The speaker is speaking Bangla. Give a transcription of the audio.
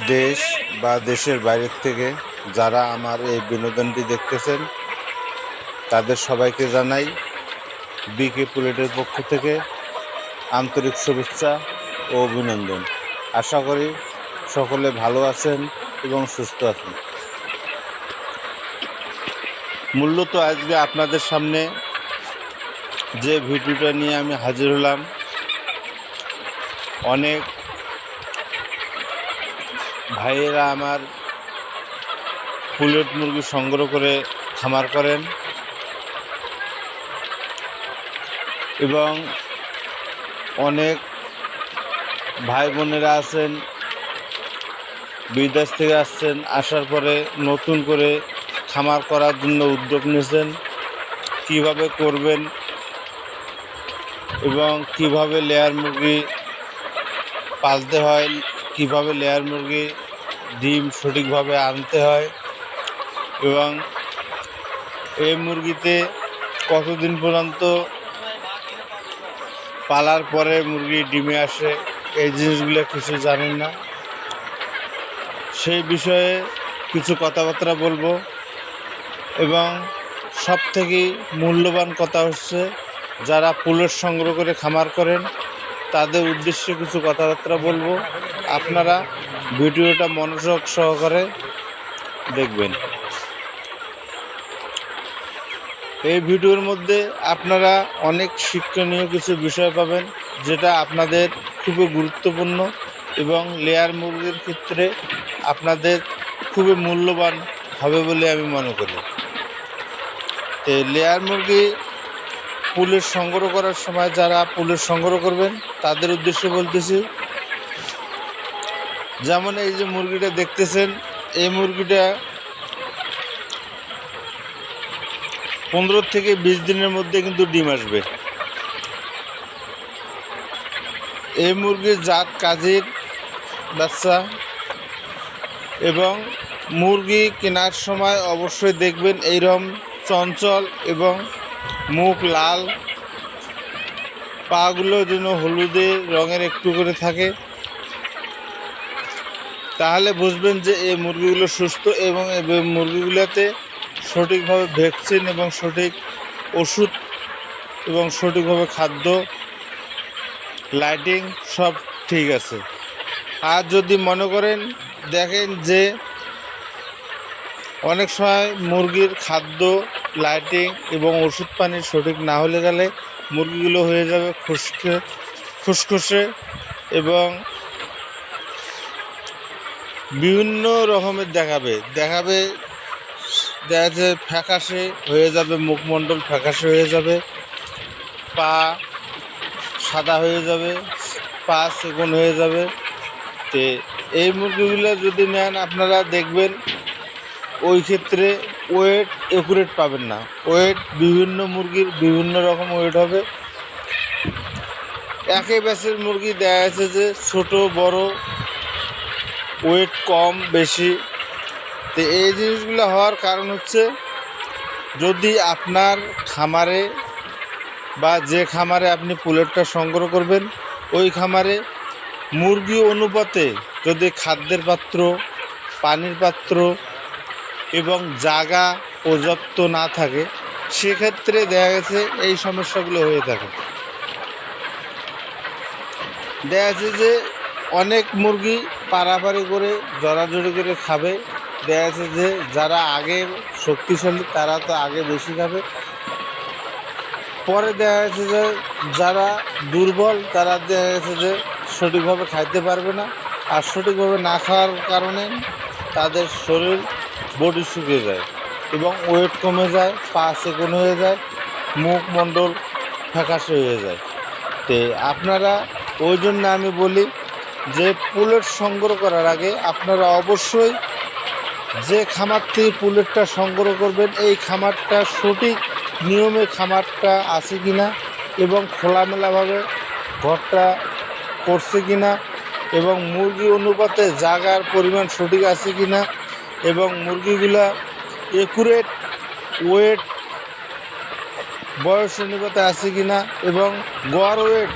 দেশ বা দেশের বাইরের থেকে যারা আমার এই বিনোদনটি দেখতেছেন তাদের সবাইকে জানাই বিকে পুলেটের পক্ষ থেকে আন্তরিক শুভেচ্ছা ও অভিনন্দন। আশা করি সকলে ভালো আছেন এবং সুস্থ আছেন। মূলত আজকে আপনাদের সামনে যে ভিডিওটা নিয়ে আমি হাজির হলাম, অনেক ভাইয়েরা আমার পুলেট মুরগি সংগ্রহ করে খামার করেন এবং অনেক ভাই বোনেরা আছেন বিদেশ থেকে আসছেন, আসার পরে নতুন করে খামার করার জন্য উদ্যোগ নিয়েছেন, কিভাবে করবেন এবং কিভাবে লেয়ার মুরগি পালতে হয়, কিভাবে লেয়ার মুরগি ডিম সঠিকভাবে আনতে হয় এবং এই মুরগিতে কতদিন পর্যন্ত পালার পরে মুরগি ডিমে আসে, এই জিনিসগুলো কিছু জানেন না। সেই বিষয়ে কিছু কথাবার্তা বলবো এবং সবথেকে মূল্যবান কথা হচ্ছে যারা পুলেট সংগ্রহ করে খামার করেন তাদের উদ্দেশ্যে কিছু কথাবার্তা বলবো। আপনারা ভিডিওটা মনোযোগ সহকারে দেখবেন। এই ভিডিওর মধ্যে আপনারা অনেক শিক্ষণীয় কিছু বিষয় পাবেন যেটা আপনাদের খুবই গুরুত্বপূর্ণ এবং লেয়ার মুরগির ক্ষেত্রে আপনাদের খুবই মূল্যবান হবে বলে আমি মনে করি। তো লেয়ার মুরগি পুলেট সংগ্রহ করার সময় যারা পুলেট সংগ্রহ করবেন তাদের উদ্দেশ্যে বলতেছি, যেমন এই যে মুরগিটা দেখতেছেন, এই মুরগিটা 15 থেকে 20 দিনের মধ্যে কিন্তু ডিম আসবে। এই মুরগির জাত কাজের বাচ্চা এবং মুরগি কেনার সময় অবশ্যই দেখবেন এইরকম চঞ্চল এবং মুখ লাল, পাগুলো যেন হলুদে রঙের একটু করে থাকে, তাহলে বুঝবেন যে এই মুরগিগুলো সুস্থ এবং এই মুরগিগুলোতে সঠিকভাবে ভ্যাকসিন এবং সঠিক ওষুধ এবং সঠিকভাবে খাদ্য, লাইটিং সব ঠিক আছে। আর যদি মনে করেন দেখেন যে অনেক সময় মুরগির খাদ্য, লাইটিং এবং ওষুধ পানি সঠিক না হলে গেলে মুরগিগুলো হয়ে যাবে খুসখুসে এবং বিভিন্ন রকমের দেখাবে দেখা যাচ্ছে ফ্যাকাশে হয়ে যাবে, মুখমণ্ডল ফ্যাকাশে হয়ে যাবে, পা সাদা হয়ে যাবে, পা সেগুন হয়ে যাবে। তো এই মুরগিগুলো যদি নেন আপনারা দেখবেন ওই ক্ষেত্রে ওয়েট একুরেট পাবেন না। ওয়েট বিভিন্ন মুরগির বিভিন্ন রকম ওয়েট হবে। একই ব্যাচের মুরগি দেখা যাচ্ছে যে ছোট বড়, ওয়েট কম বেশি। তো এই জিনিসগুলো হওয়ার কারণ হচ্ছে যদি আপনার খামারে বা যে খামারে আপনি পুলেটটা সংগ্রহ করবেন ওই খামারে মুরগি অনুপাতে যদি খাদ্যের পাত্র, পানির পাত্র এবং জায়গা পর্যাপ্ত না থাকে, সেক্ষেত্রে দেখা গেছে এই সমস্যাগুলো হয়ে থাকে। দেখা যাচ্ছে যে অনেক মুরগি পাড়াপাড়ি করে জড়াজড়ি করে খাবে। দেখা যাচ্ছে যে যারা আগে শক্তিশালী তারা তো আগে বেশি খাবে, পরে দেখা যাচ্ছে যে যারা দুর্বল তারা দেখা গেছে যে সঠিকভাবে খাইতে পারবে না, আর সঠিকভাবে না খাওয়ার কারণে তাদের শরীর বডি শুকিয়ে যায় এবং ওয়েট কমে যায়, পা সেকন হয়ে যায়, মুখমণ্ডল ফ্যাকাশে হয়ে যায়। তো আপনারা ওই জন্য আমি বলি যে পুলেট সংগ্রহ করার আগে আপনারা অবশ্যই যে খামার থেকে পুলেটটা সংগ্রহ করবেন এই খামারটা সঠিক নিয়মে খামারটা আছে কিনা এবং খোলামেলাভাবে ঘরটা করছে কিনা এবং মুরগি অনুপাতে জায়গার পরিমাণ সঠিক আছে কিনা এবং মুরগিগুলা একুরেট ওয়েট বয়স অনুপাতে আছে কিনা এবং গড় ওয়েট